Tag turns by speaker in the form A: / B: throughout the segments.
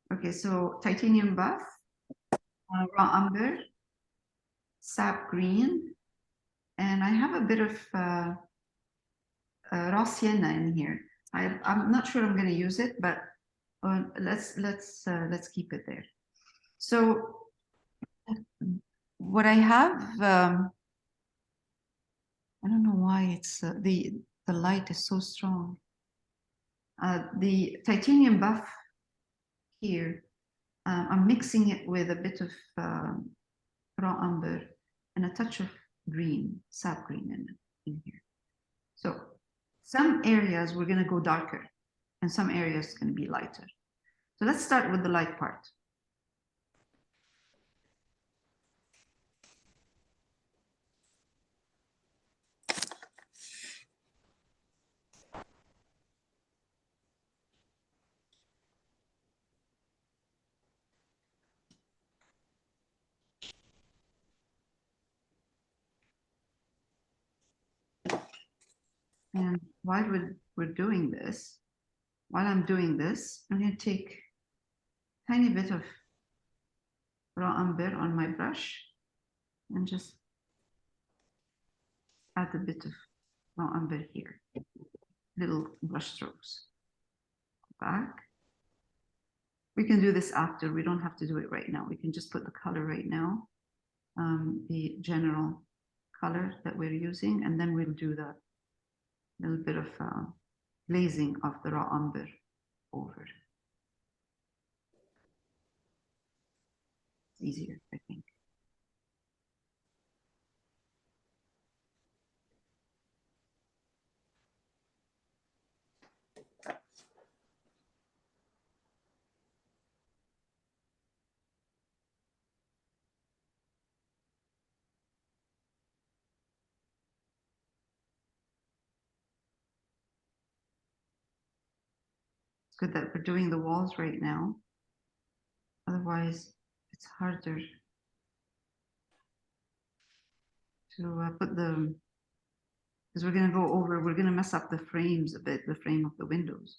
A: Okay, so titanium buff, raw umber, sap green, and I have a bit of raw sienna in here. I'm not sure I'm going to use it, but let's keep it there. So what I have, I don't know why it's the light is so strong. The titanium buff here, I'm mixing it with a bit of raw umber and a touch of green, sap green in here. So some areas we're going to go darker and some areas going to be lighter. So let's start with the light part. And while we're doing this, while I'm doing this, I'm going to take a tiny bit of raw umber on my brush and just add a bit of raw umber here, little brush strokes. Back. We can do this after, we don't have to do it right now. We can just put the color right now, the general color that we're using, and then we'll do the little bit of glazing of the raw umber over. It's easier, I think. It's good that we're doing the walls right now. Otherwise, it's harder to put the, because we're going to go over, we're going to mess up the frames a bit, the frame of the windows.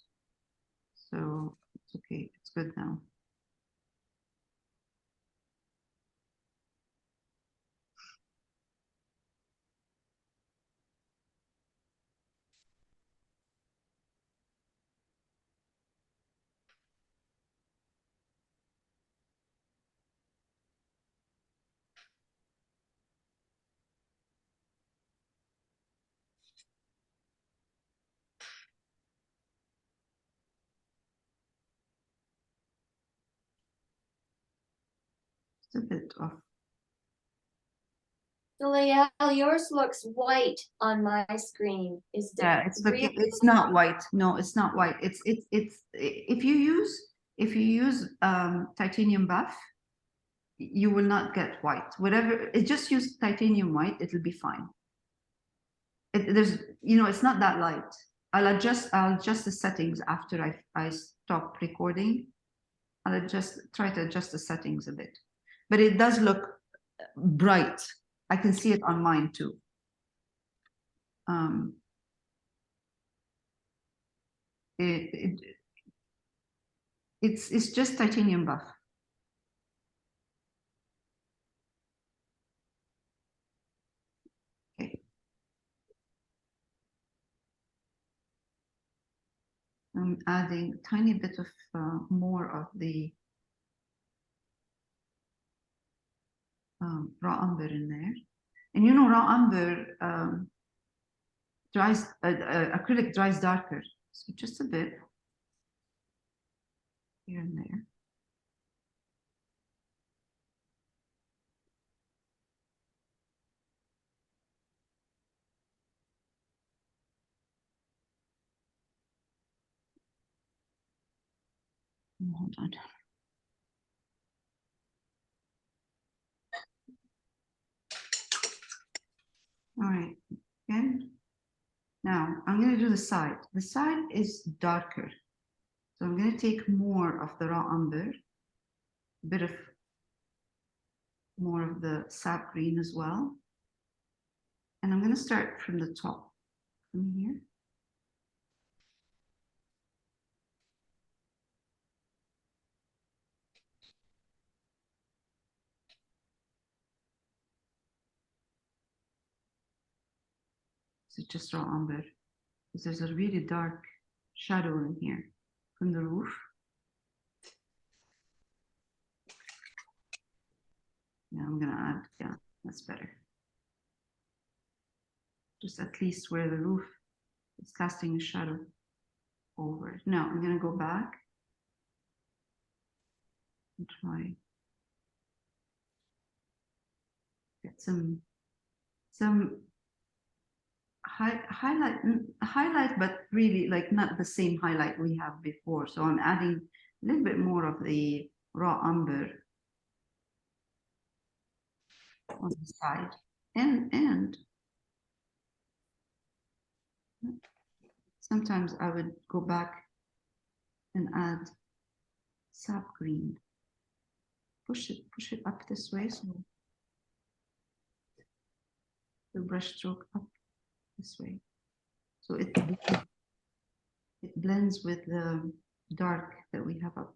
A: So it's okay, it's good now. It's a bit off.
B: Leah, yours looks white on my screen. Is it?
A: Yeah, it's not white. No, it's not white. It's if you use titanium buff, you will not get white. Whatever, it just use titanium white, it'll be fine. There's, it's not that light. I'll adjust the settings after I stop recording. I'll try to adjust the settings a bit, but it does look bright. I can see it on mine too. It's just titanium buff. Okay. I'm adding a tiny bit of more of the raw umber in there. And raw umber dries, acrylic dries darker. So just a bit here and there. Hold on. All right, again. Now I'm going to do the side. The side is darker. So I'm going to take more of the raw umber, a bit of more of the sap green as well. And I'm going to start from the top, from here. it's just raw umber. Because there's a really dark shadow in here from the roof. Yeah, I'm gonna add, yeah, that's better. Just at least where the roof is casting a shadow over it. Now I'm gonna go back and try get some highlight, but really like not the same highlight we have before. So I'm adding a little bit more of the raw umber on the side, and sometimes I would go back and add sap green. Push it up this way, so the brush stroke up this way, so it blends with the dark that we have up.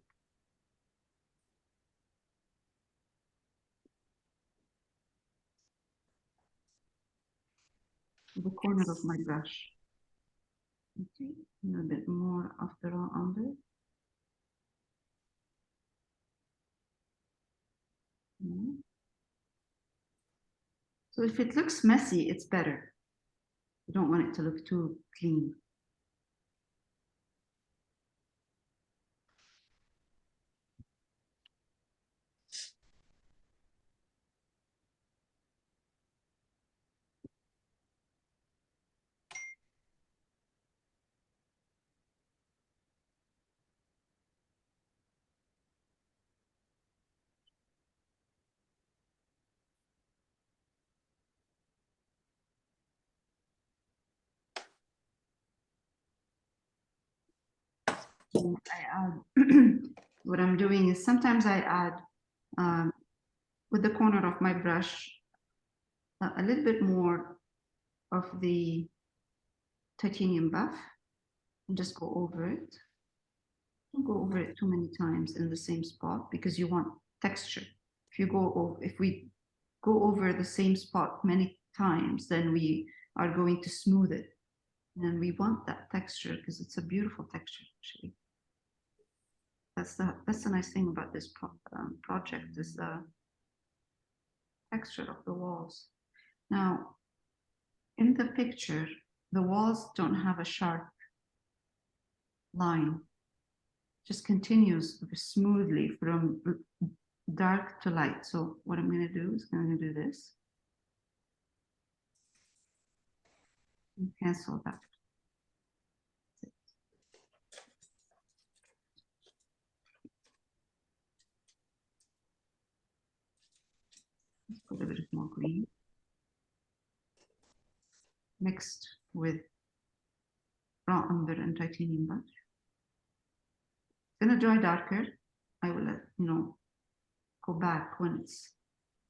A: The corner of my brush. Okay, a little bit more of the raw umber. So if it looks messy, it's better. You don't want it to look too clean. I add, what I'm doing is sometimes I add with the corner of my brush a little bit more of the titanium buff and just go over it. Don't go over it too many times in the same spot because you want texture. If we go over the same spot many times, then we are going to smooth it. And we want that texture because it's a beautiful texture, actually. That's the nice thing about this project is the texture of the walls. Now, in the picture, the walls don't have a sharp line. Just continues smoothly from dark to light. So what I'm going to do is I'm going to do this and cancel that. Let's put a bit more green mixed with raw umber and titanium buff. It's going to dry darker. I will let go back when it's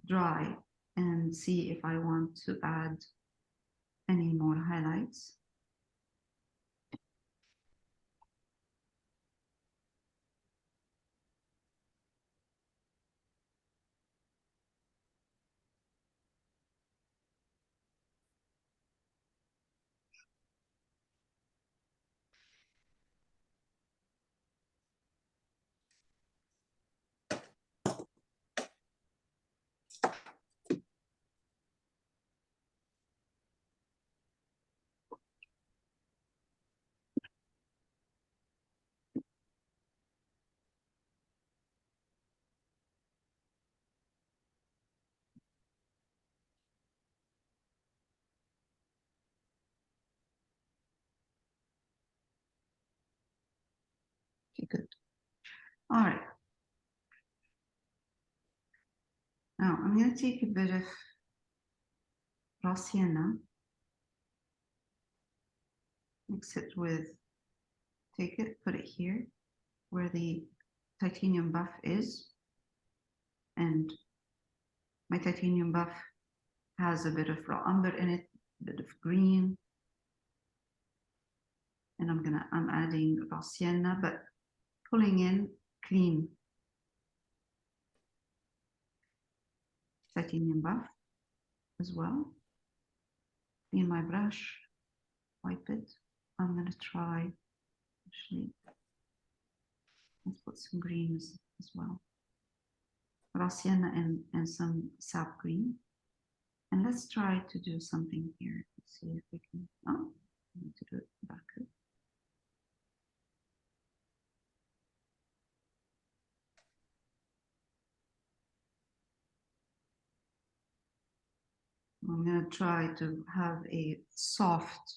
A: dry and see if I want to add any more highlights. Okay, good. All right. Now I'm going to take a bit of raw sienna, mix it with, take it, put it here where the titanium buff is. And my titanium buff has a bit of raw umber in it, a bit of green. And I'm adding raw sienna, but pulling in clean titanium buff as well. Clean my brush. wipe it. I'm gonna try, actually, let's put some greens as well. Raw sienna and some sap green. And let's try to do something here. Let's see if we can, oh, I need to do it darker. I'm gonna try to have a soft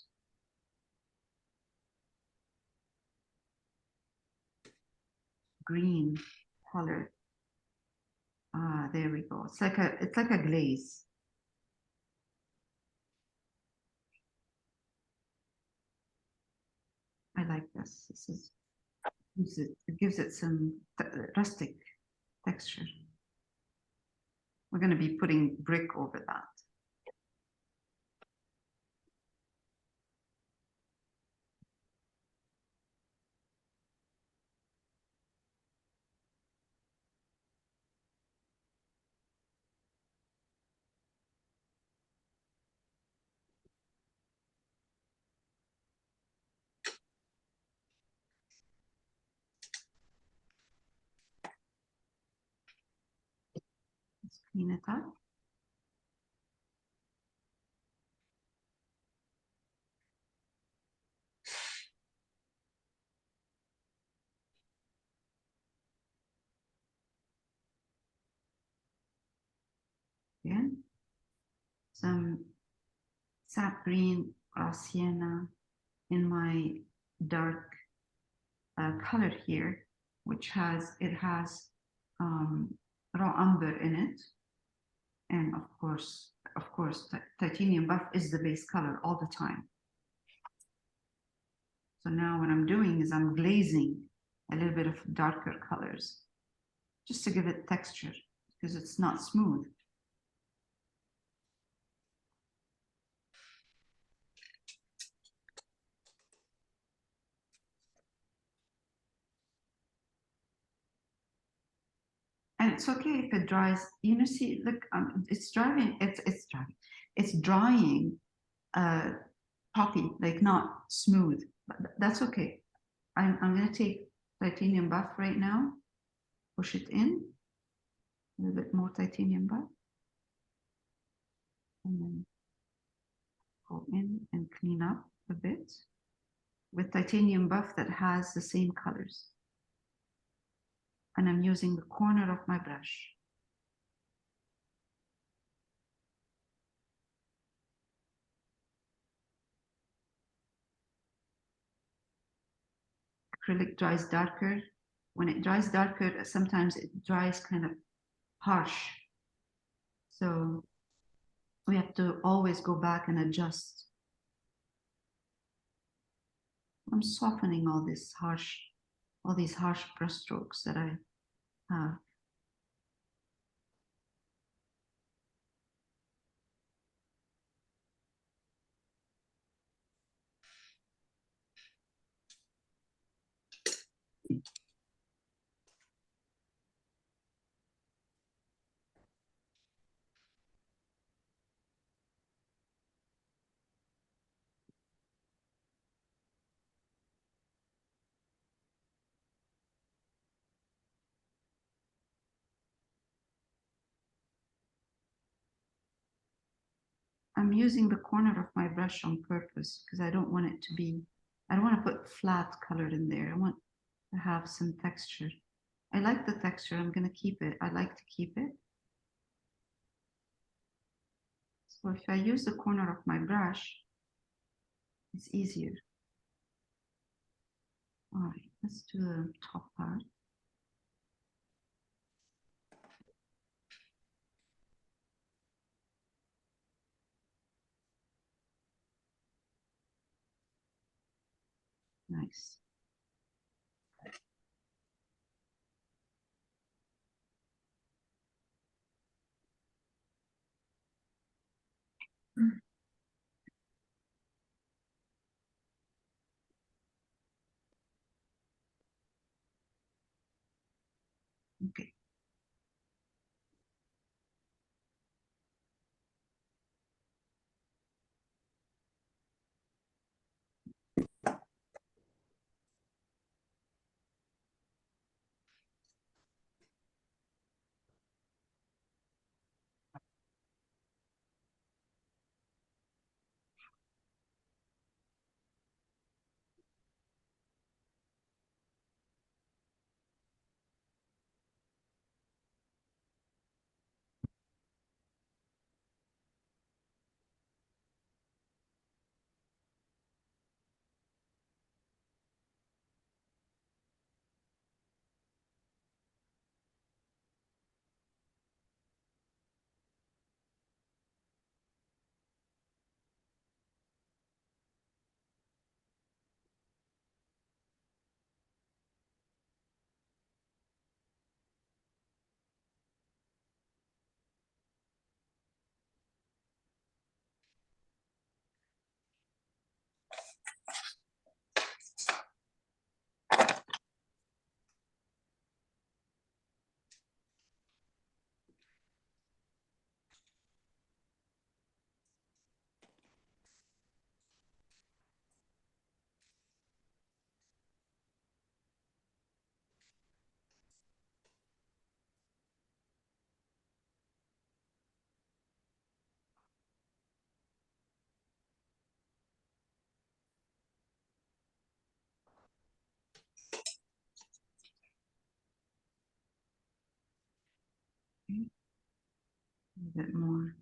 A: green color. Ah, there we go. It's like a glaze. I like this. This is it gives it some rustic texture. We're going to be putting brick over that. Let's clean it up. Yeah. Some sap green raw sienna in my dark color here, which has raw umber in it, and of course, titanium buff is the base color all the time. So now what I'm doing is I'm glazing a little bit of darker colors just to give it texture because it's not smooth. And it's okay if it dries. You know, see, look, it's drying. It's drying. It's drying. Poppy, like not smooth. But that's okay. I'm gonna take titanium buff right now. Push it in. A little bit more titanium buff, and then go in and clean up a bit with titanium buff that has the same colors. And I'm using the corner of my brush. Acrylic dries darker. When it dries darker, sometimes it dries kind of harsh. So we have to always go back and adjust. I'm softening all these harsh brushstrokes that I have. I'm using the corner of my brush on purpose because I don't want it to be, I don't want to put flat color in there. I want to have some texture. I like the texture. I'm going to keep it. I like to keep it. So if I use the corner of my brush, it's easier. All right, let's do the top part. Nice. Okay. A bit more.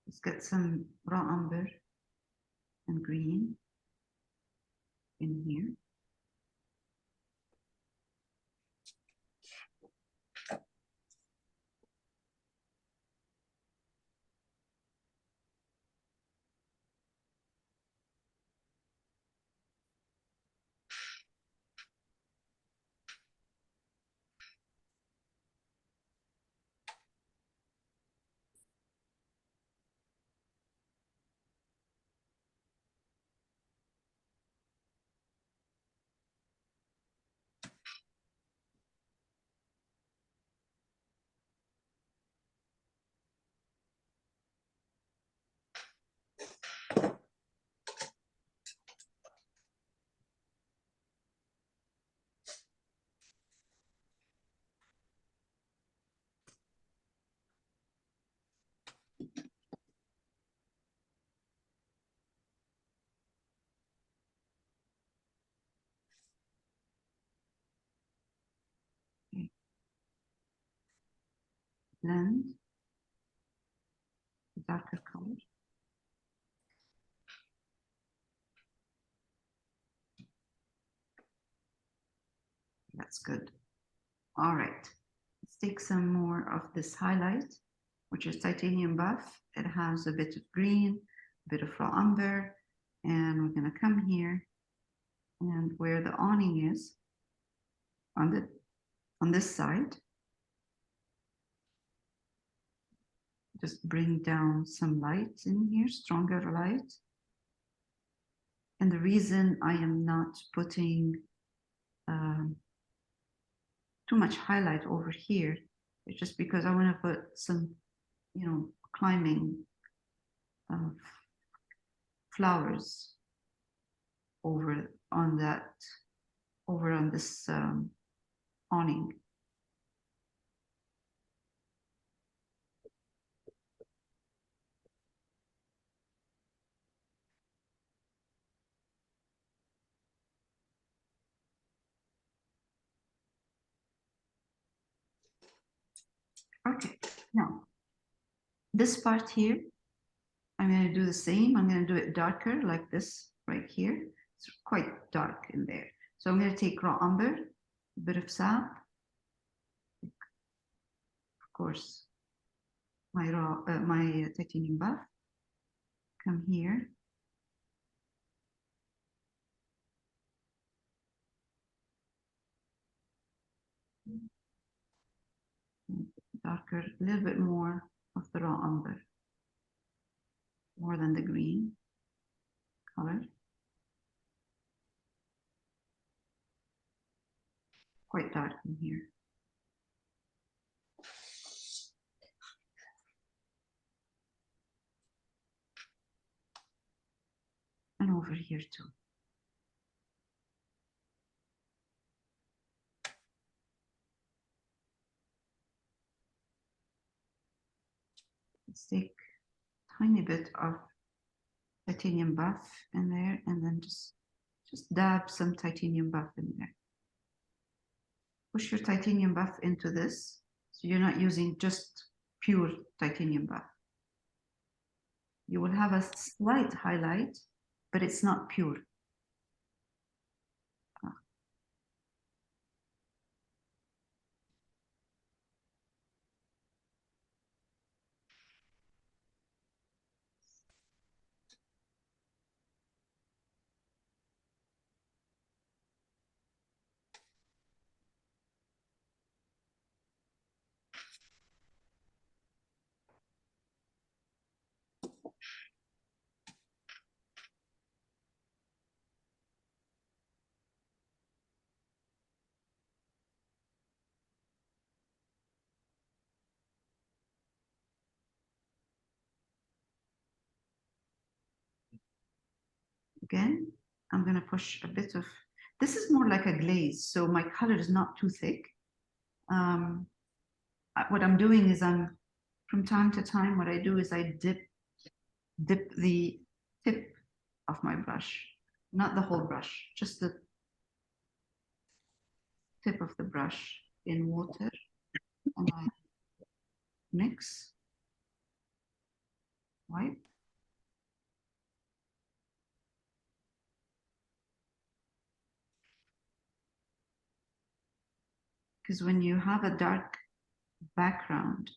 A: Let's get some raw umber and green in here. Okay. Blend the darker color. That's good. All right. Let's take some more of this highlight, which is titanium buff. It has a bit of green, a bit of raw umber, and we're going to come here and where the awning is on this side, just bring down some light in here, stronger light. And the reason I am not putting too much highlight over here is just because I want to put some, climbing flowers over on this awning. Okay, now this part here, I'm going to do the same. I'm going to do it darker like this right here. It's quite dark in there. So I'm going to take raw umber, a bit of sap, of course, my titanium buff. Come here. Darker, a little bit more of the raw umber, more than the green color. Quite dark in here. And over here too. Let's take a tiny bit of titanium buff in there and then just dab some titanium buff in there. Push your titanium buff into this, so you're not using just pure titanium buff. You will have a slight highlight, but it's not pure. Again, I'm going to push a bit of, this is more like a glaze, so my color is not too thick. What I'm doing is from time to time, what I do is I dip the tip of my brush, not the whole brush, just the tip of the brush in water, and I mix wipe. Because when you have a dark background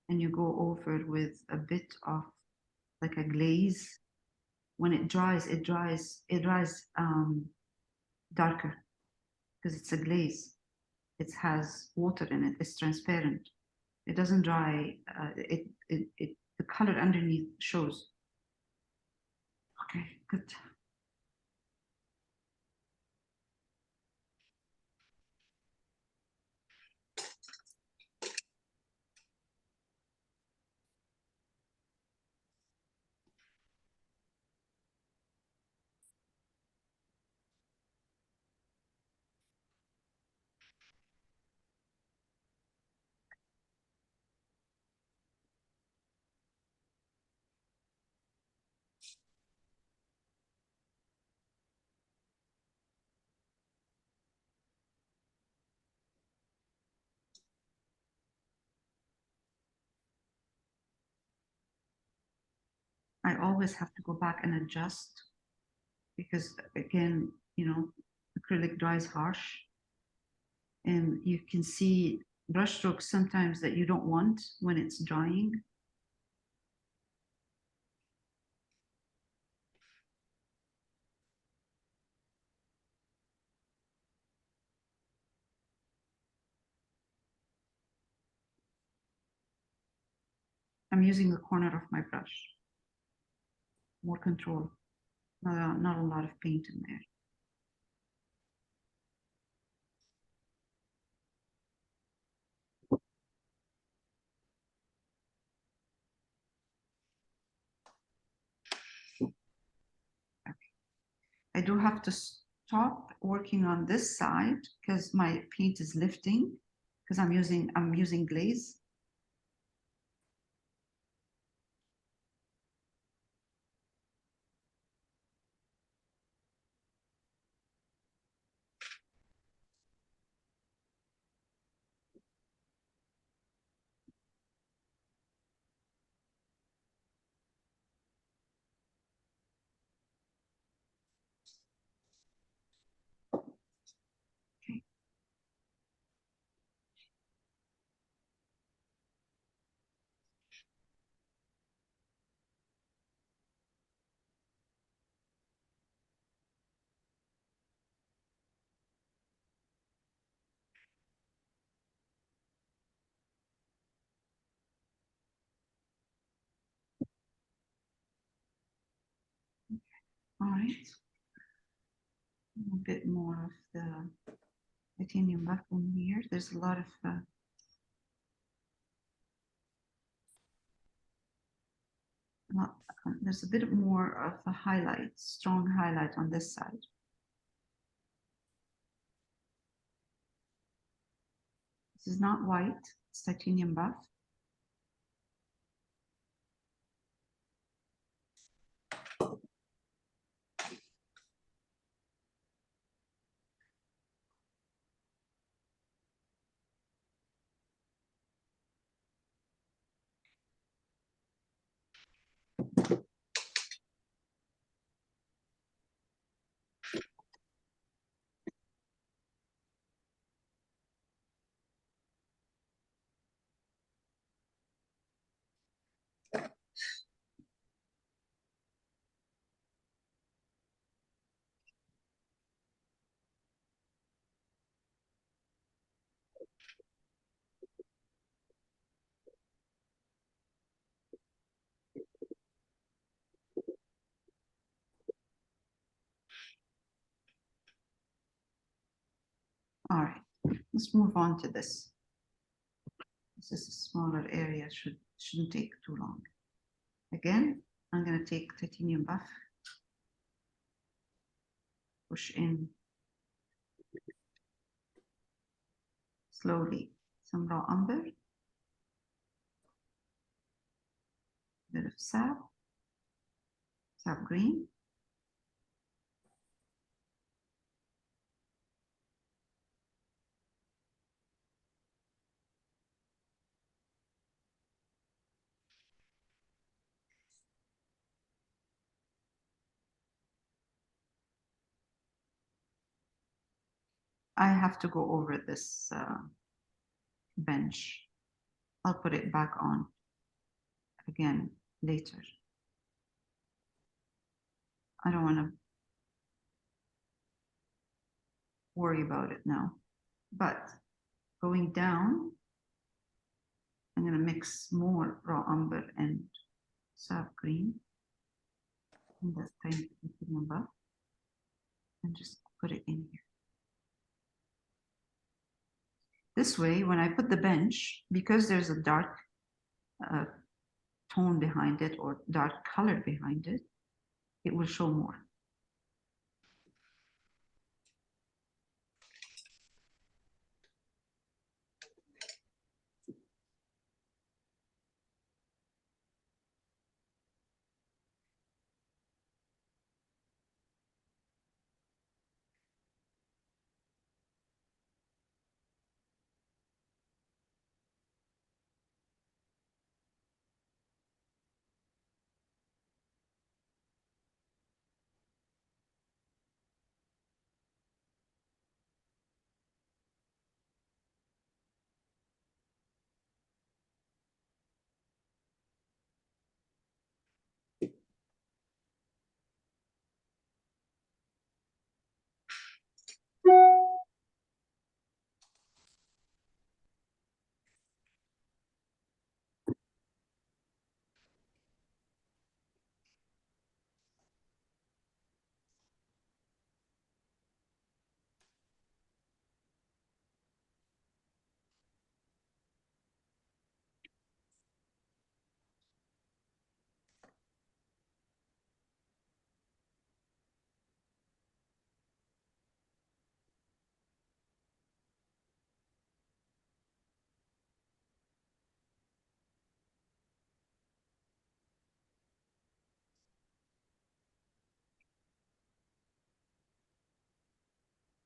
A: and you go over with a bit of like a glaze, when it dries, it dries darker because it's a glaze. It has water in it. It's transparent. It doesn't dry. The color underneath shows. Okay, good. I always have to go back and adjust because again, acrylic dries harsh and you can see brush strokes sometimes that you don't want when it's drying. I'm using the corner of my brush. More control. Not a lot of paint in there. I do have to stop working on this side because my paint is lifting because I'm using glaze. Okay. All right. A bit more of the titanium buff in here. There's a lot of not, there's a bit more of a highlight, strong highlight on this side. This is not white, it's titanium buff. All right, let's move on to this. This is a smaller area, shouldn't take too long. Again, I'm going to take titanium buff, push in slowly some raw umber, bit of sap green, I have to go over this bench. I'll put it back on again later. I don't want to worry about it now. But going down, I'm going to mix more raw umber and sap green in that tiny above and just put it in here. This way, when I put the bench, because there's a dark tone behind it or dark color behind it, it will show more.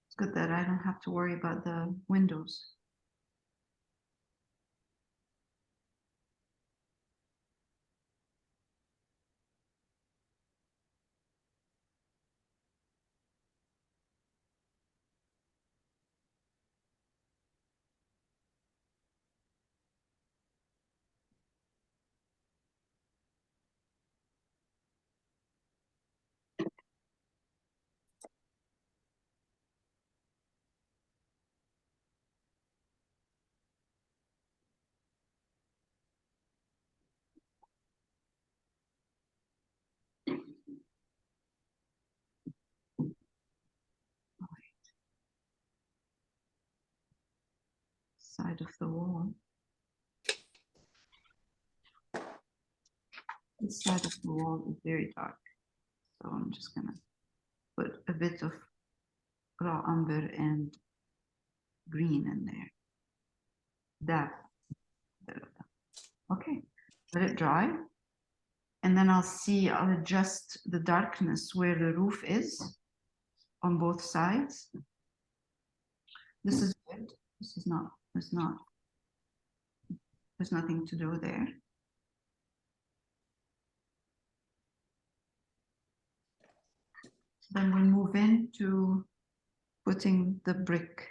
A: It's good that I don't have to worry about the windows. Side of the wall. This side of the wall is very dark, so I'm just gonna put a bit of raw umber and green in there. That. Okay, let it dry. And then I'll adjust the darkness where the roof is on both sides. This is good. This is not, there's nothing to do there. Then we move into putting the brick.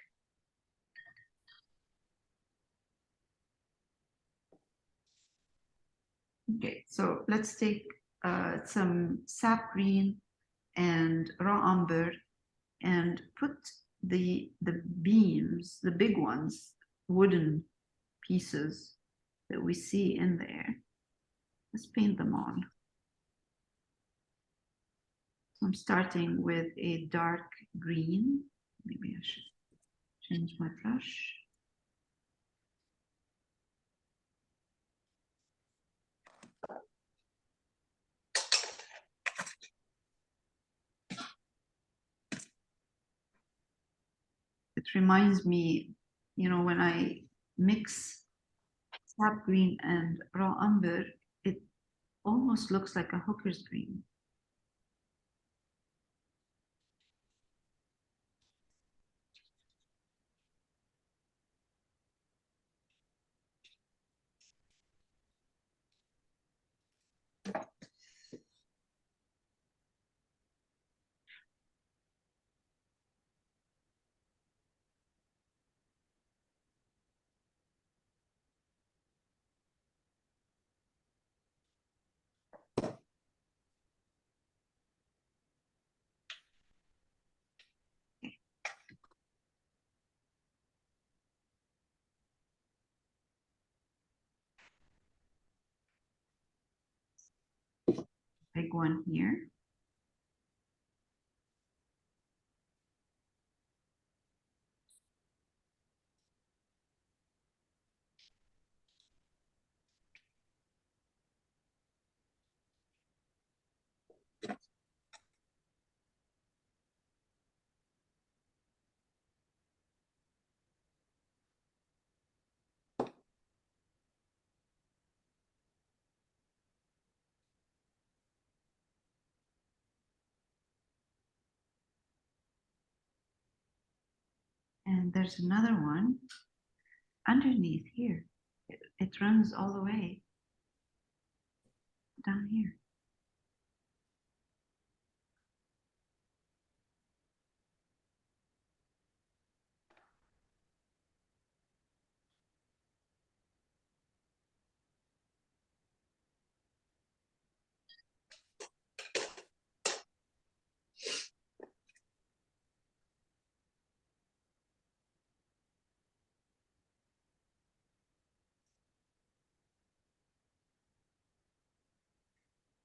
A: Okay, so let's take some sap green and raw umber and put the beams, the big ones, wooden pieces that we see in there. Let's paint them on. So I'm starting with a dark green. Maybe I should change my brush. It reminds me, you know, when I mix sap green and raw umber, it almost looks like a hooker's green. big one here. And there's another one underneath here. It runs all the way down here.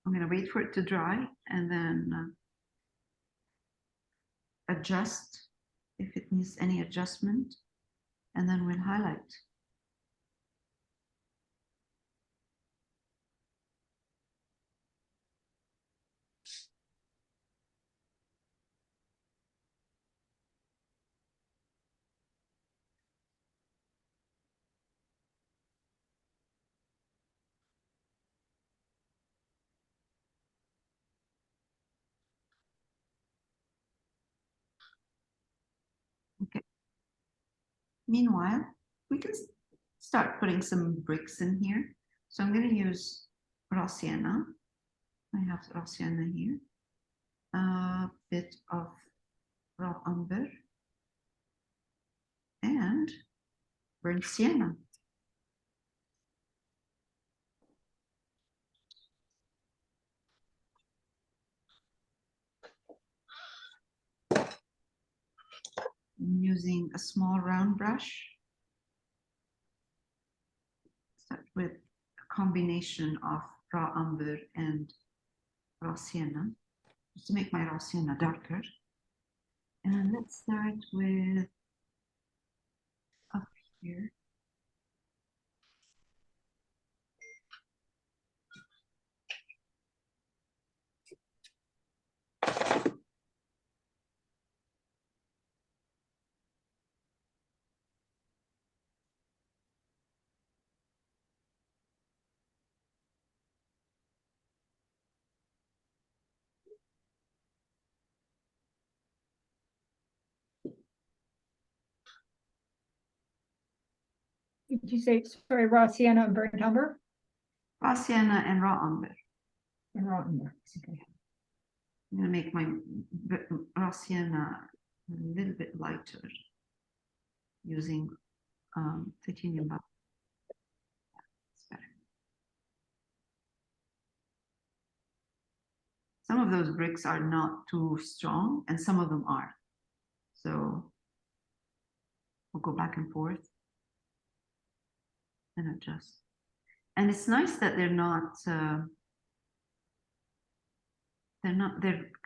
A: I'm going to wait for it to dry and then adjust if it needs any adjustment, and then we'll highlight. Okay. Meanwhile, we can start putting some bricks in here. So I'm going to use raw sienna. I have raw sienna here. A bit of raw umber and burnt sienna. I'm using a small round brush. Start with a combination of raw umber and raw sienna, just to make my raw sienna darker. And let's start with up here.
C: Did you say, sorry, raw sienna and burnt umber?
A: Raw sienna and raw umber.
C: And raw umber, okay.
A: I'm going to make my raw sienna a little bit lighter using titanium buff. It's better. Some of those bricks are not too strong and some of them are. So we'll go back and forth and adjust. And it's nice that they're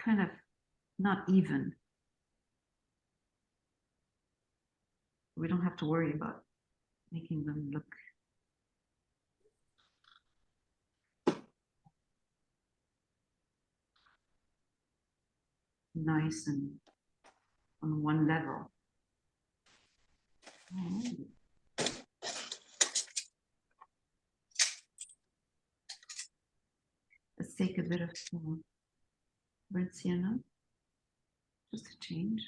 A: kind of not even. We don't have to worry about making them look nice and on one level. Let's take a bit of burnt sienna, just to change.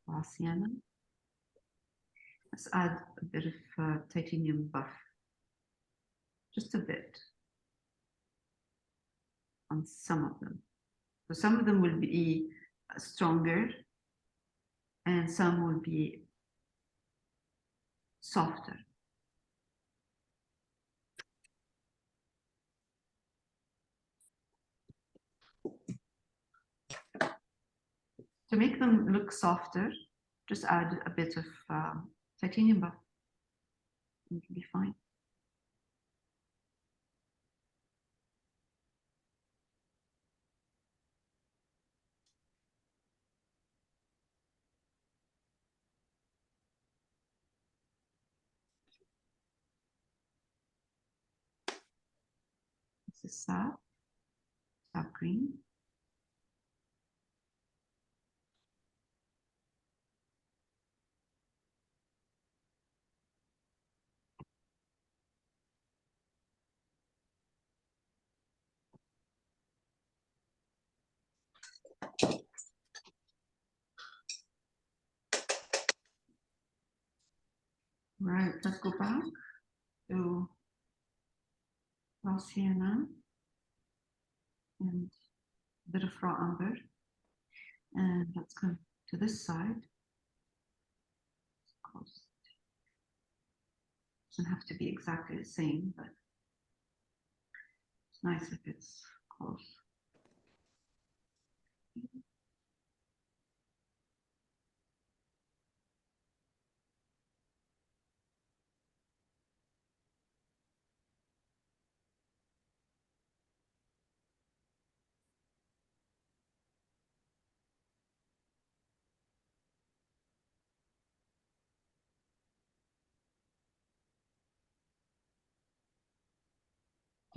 A: Raw sienna. Let's add a bit of titanium buff, just a bit on some of them. So some of them will be stronger and some will be softer. To make them look softer, just add a bit of titanium buff. It will be fine. This is sap green. Right, let's go back to raw sienna and a bit of raw umber. And let's come to this side. Close. Doesn't have to be exactly the same, but it's nice if it's close.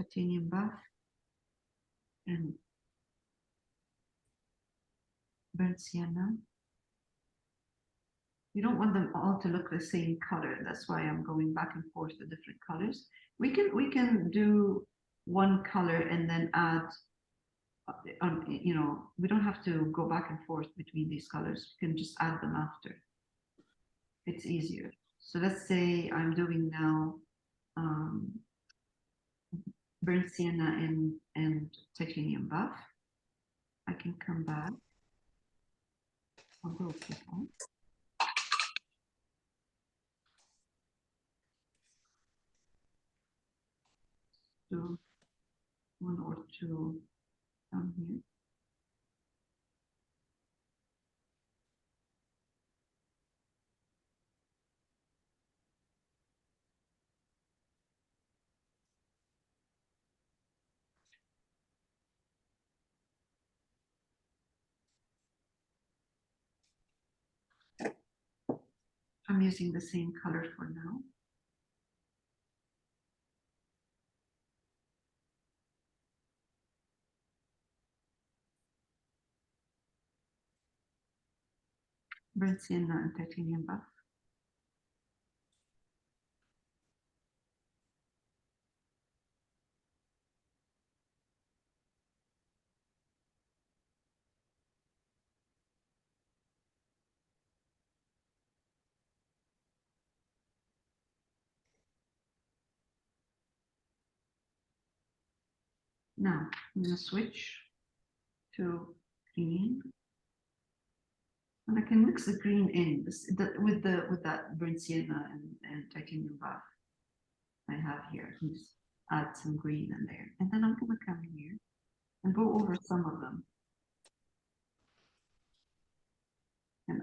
A: Titanium buff and burnt sienna. You don't want them all to look the same color. That's why I'm going back and forth with different colors. We can do one color and then add, you know, we don't have to go back and forth between these colors. We can just add them after. It's easier. So let's say I'm doing now burnt sienna and titanium buff. I can come back. I'll go people. Do one or two down here. I'm using the same color for now. Burnt sienna and titanium buff. Now I'm going to switch to green, and I can mix the green in with that burnt sienna and titanium buff I have here. I can just add some green in there, and then I'm going to come here and go over some of them and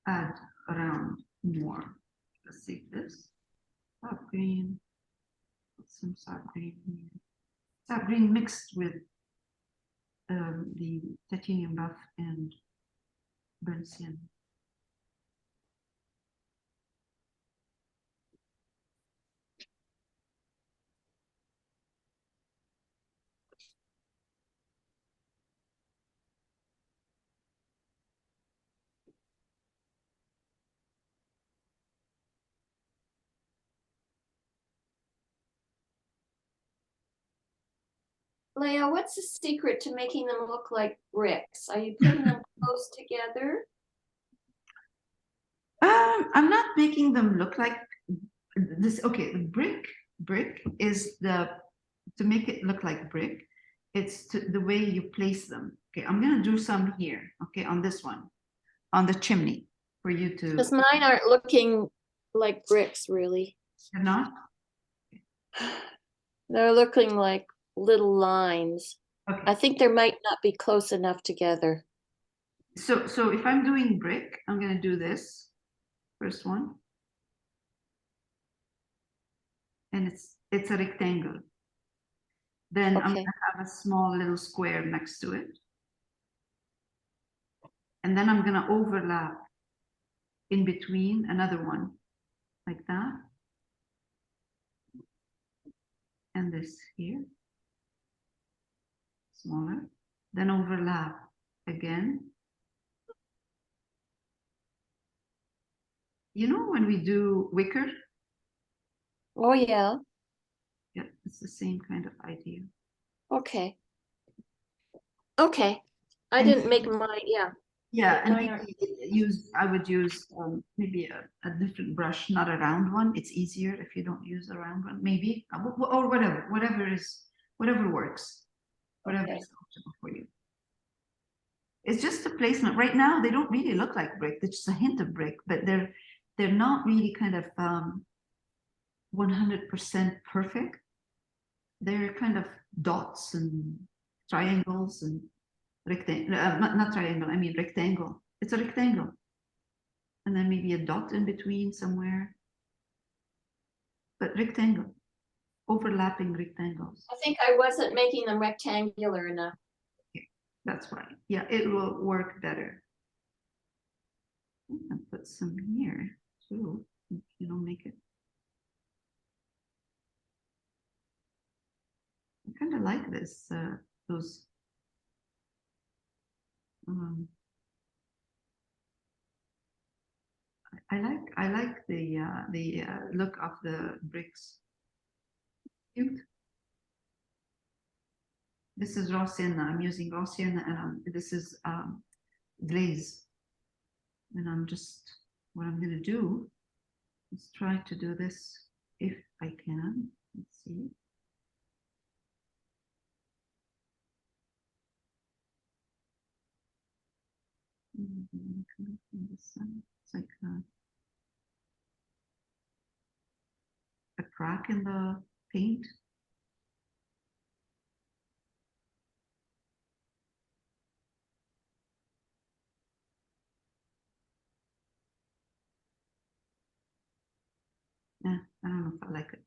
A: add around more. Let's see this sap green, put some sap green here. Sap green mixed with the titanium buff and burnt sienna.
B: Leah, what's the secret to making them look like bricks? Are you putting them close together?
A: I'm not making them look like this. Okay, the brick is to make it look like brick. It's the way you place them. Okay, I'm gonna do some here. Okay, on this one, on the chimney, for you to.
B: Because mine aren't looking like bricks, really.
A: They're not.
B: They're looking like little lines.
A: Okay.
B: I think there might not be close enough together.
A: So if I'm doing brick, I'm gonna do this first one. And it's a rectangle. Then I'm
B: Okay.
A: gonna have a small little square next to it. And then I'm gonna overlap in between another one like that. And this here, smaller. Then overlap again. You know when we do wicker?
B: Oh, yeah.
A: Yeah, it's the same kind of idea.
B: Okay. Okay. I
A: And
B: didn't make mine. Yeah.
A: yeah, and
B: Mine are-
A: I would use maybe a different brush, not a round one. It's easier if you don't use a round one, maybe, or whatever works, whatever
B: Okay.
A: is comfortable for you. It's just a placement. Right now, they don't really look like brick. They're just a hint of brick, but they're not really kind of 100% perfect. They're kind of dots and triangles and rectangle, not triangle, I mean rectangle. It's a rectangle. And then maybe a dot in between somewhere. But rectangle, overlapping rectangles.
B: I think I wasn't making them rectangular enough.
A: That's right. Yeah, it will work better. And put some here too. You know, make it. I kind of like this. Those. I like the look of the bricks. Cute. This is raw sienna. I'm using raw sienna, and this is glaze. And what I'm gonna do is try to do this if I can. Let's see. It's like a crack in the paint. Yeah, I don't know if I like it.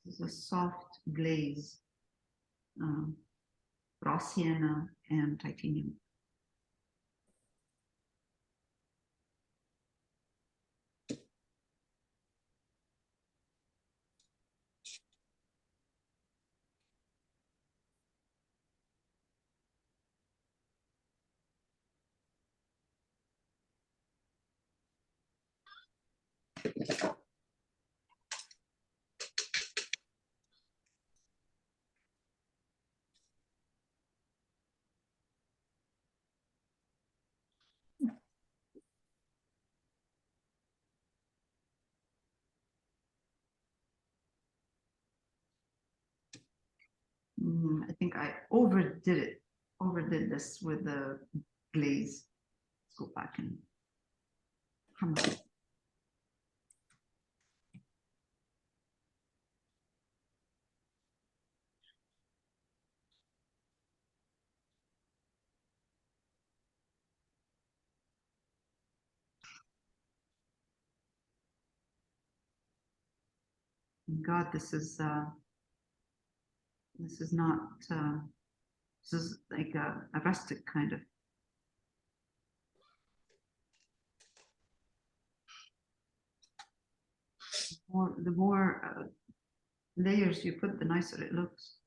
A: This is a soft glaze, raw sienna and titanium. I think I overdid this with the glaze. Let's go back and come on. God, this is not this is like a rustic kind of. The more layers you put, the nicer it looks.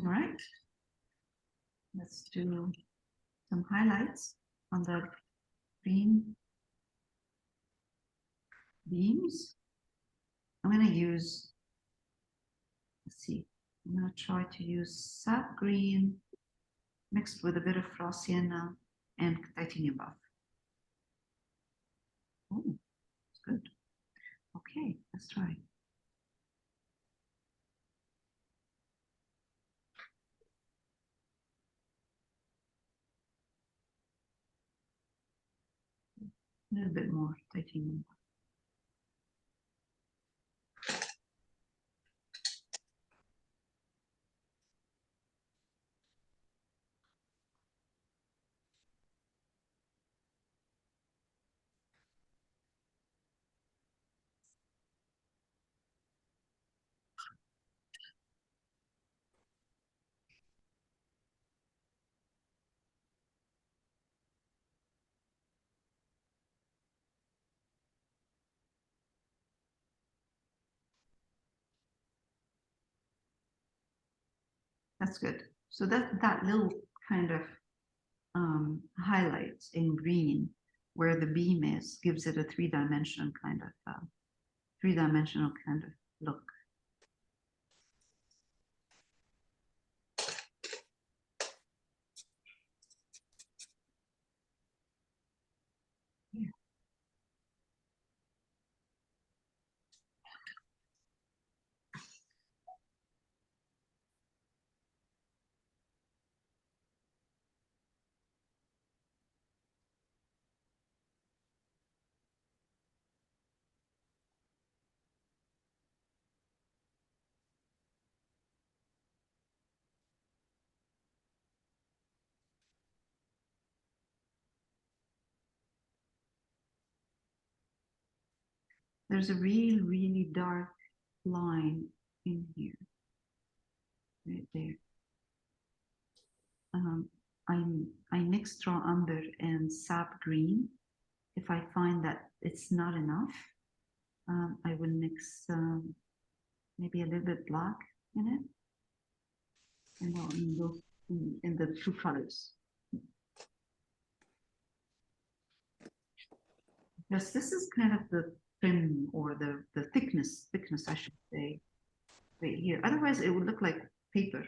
A: All right. Let's do some highlights on the green beams. I'm going to use, let's see, I'm going to try to use sap green mixed with a bit of frost sienna and titanium buff. Oh, it's good. Okay, let's try. A little bit more titanium. That's good. So that little kind of highlights in green where the beam is gives it a three-dimensional kind of look. Yeah. There's a really dark line in here, right there. I mixed raw umber and sap green. If I find that it's not enough, I will mix maybe a little bit black in it, and I'll go in the two colors. Because this is kind of the trim or the thickness I should say, right here. Otherwise, it would look like paper.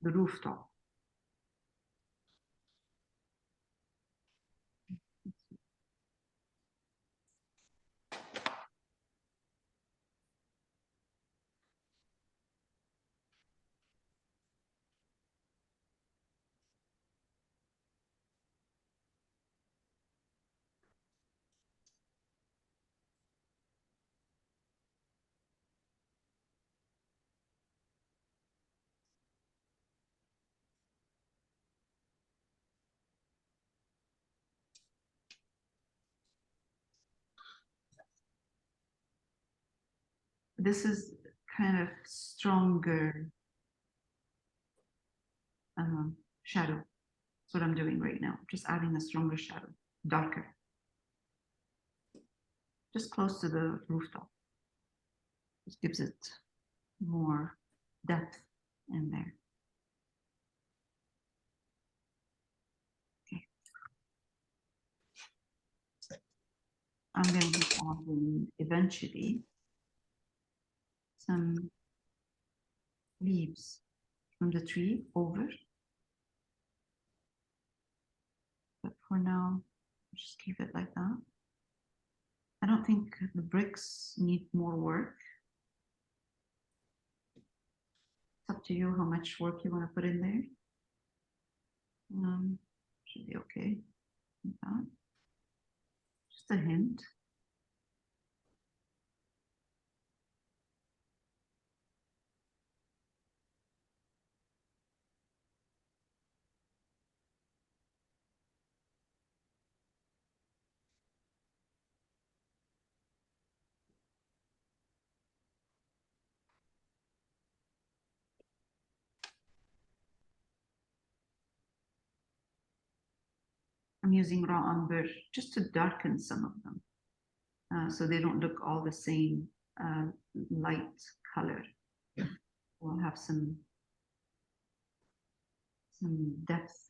A: The rooftop. This is kind of stronger shadow. That's what I'm doing right now. Just adding a stronger shadow, darker. Just close to the rooftop. Just gives it more depth in there. Okay. I'm going to be adding eventually some leaves from the tree over. But for now, just keep it like that. I don't think the bricks need more work. It's up to you how much work you want to put in there. Should be okay. Like that. Just a hint. I'm using raw umber just to darken some of them, so they don't look all the same light color have some depth.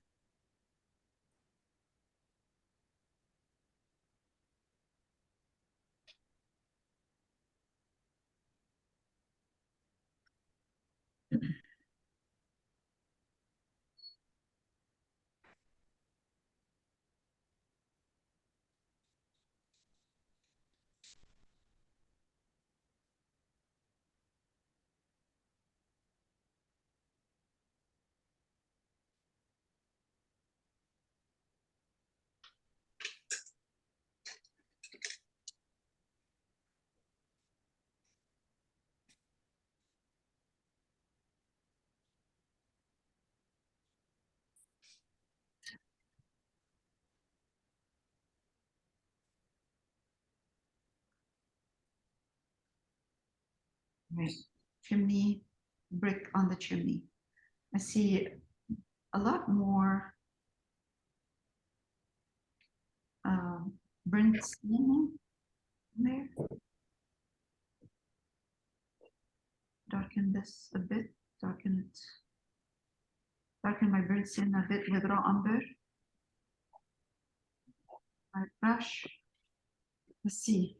A: Right, chimney, brick on the chimney. I see a lot more burnt sienna there. Darken this a bit, darken it. Darken my burnt sienna a bit with raw umber. My brush. Let's see.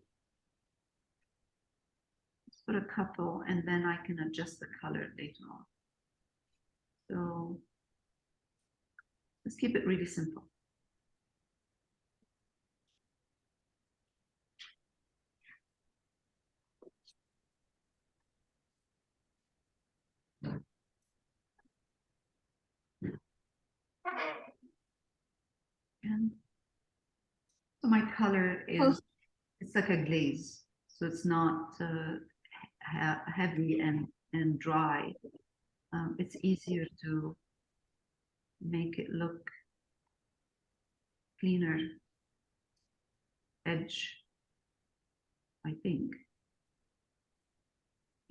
A: Let's put a couple and then I can adjust the color later on. So let's keep it really simple. And so my color is, it's like a glaze. So it's not heavy and dry. It's easier to make it look cleaner edge, I think.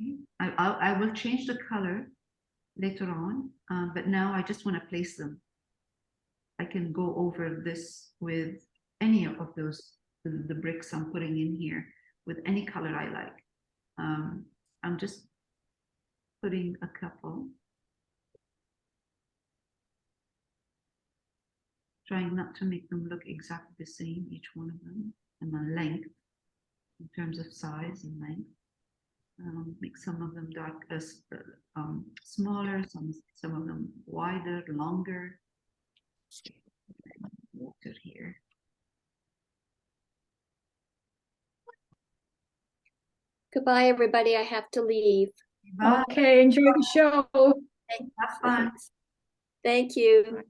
A: Okay. I will change the color later on, but now I just want to place them. I can go over this with any of those, the bricks I'm putting in here, with any color I like. I'm just putting a couple. Trying not to make them look exactly the same, each one of them, and the length, in terms of size and length. Make some of them dark, smaller, some of them wider, longer. Water here.
B: Goodbye, everybody. I have to leave.
A: Bye.
C: Okay, enjoy the show.
A: Have fun.
B: Thank you.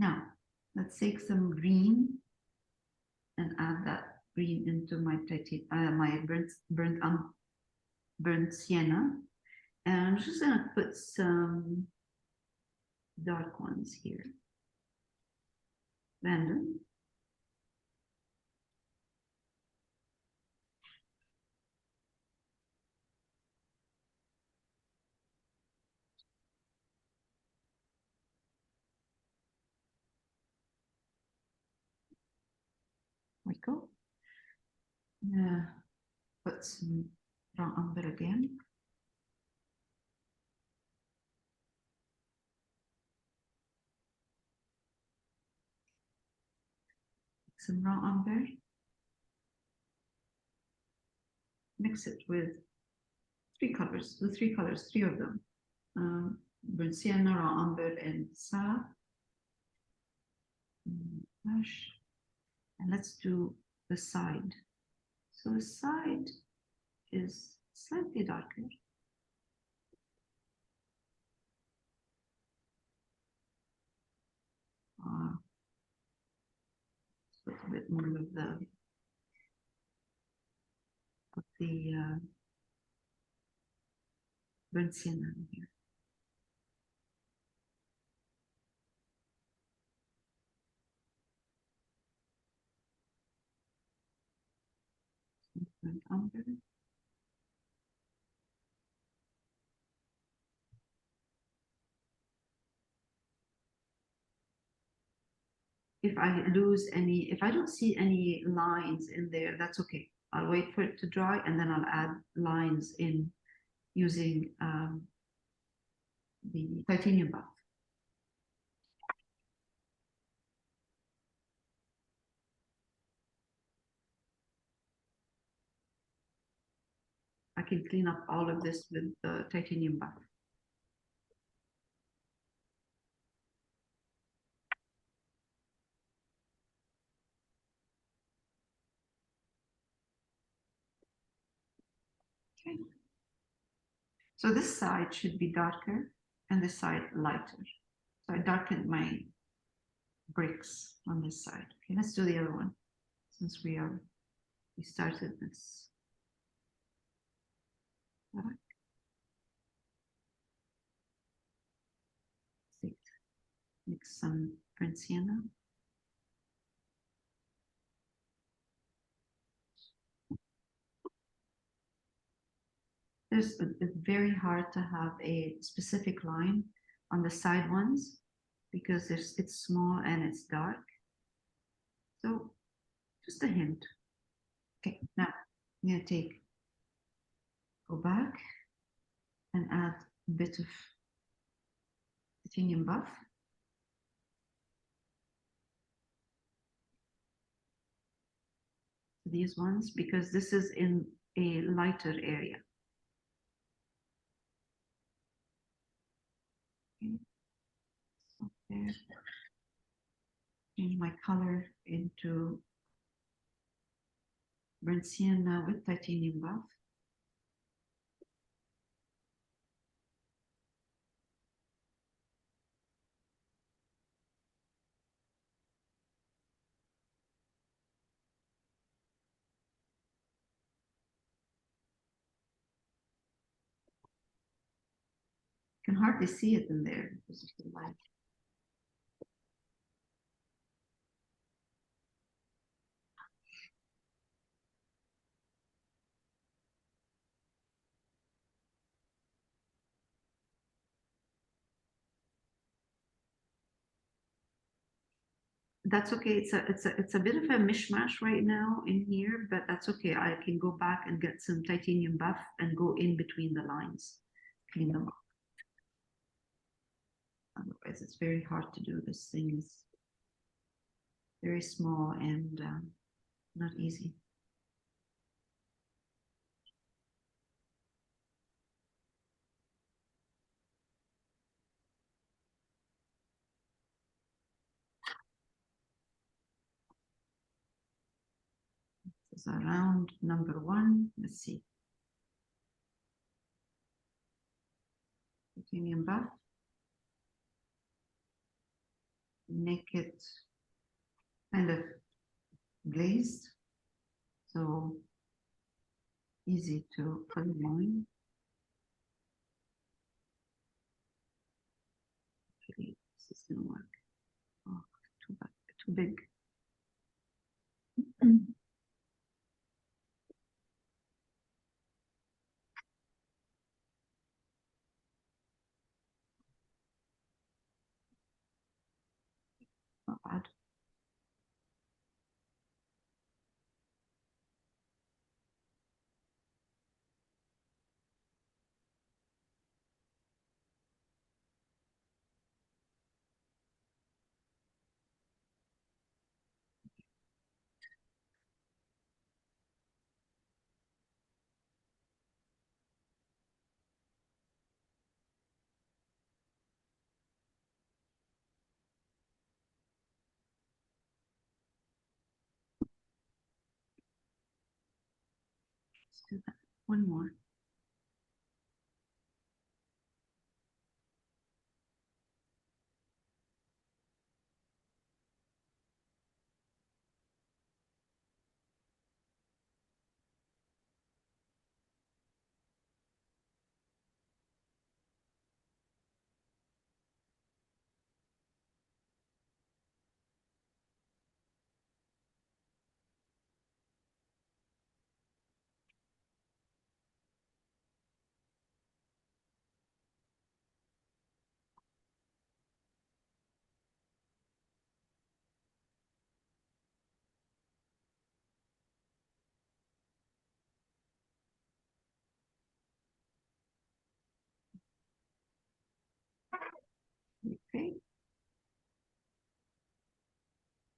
A: Now, let's take some green and add that green into my my burnt sienna. And I'm just gonna put some dark ones here. Random. There we go. Put some raw umber again. Some raw umber. Mix it with three colors, three of them. Burnt sienna, raw umber, and sa. Brush. And let's do the side. So the side is slightly darker. Put a bit more of the burnt sienna in here. burnt umber. If I lose any, if I don't see any lines in there, that's okay. I'll wait for it to dry and then I'll add lines in using the titanium buff. I can clean up all of this with the titanium buff. Okay. So this side should be darker and this side lighter. So I darkened my bricks on this side. Okay, let's do the other one since we started this. All right. Mix some burnt sienna. It's very hard to have a specific line on the side ones because it's small and it's dark. So just a hint. Okay, now I'm gonna go back and add a bit of titanium buff. These ones because this is in a lighter area. Okay. So there. Change my color into burnt sienna with titanium buff. You can hardly see it in there because of the light. That's okay. It's a bit of a mishmash right now in here, but that's okay. I can go back and get some titanium buff and go in between the lines, clean them up. Otherwise, it's very hard to do. This thing is very small and not easy. This is around number 1. Let's see. Titanium buff. Make it kind of glazed, so easy to put in line. Actually, this is gonna work. Oh, too big. Not bad. Let's do that. One more.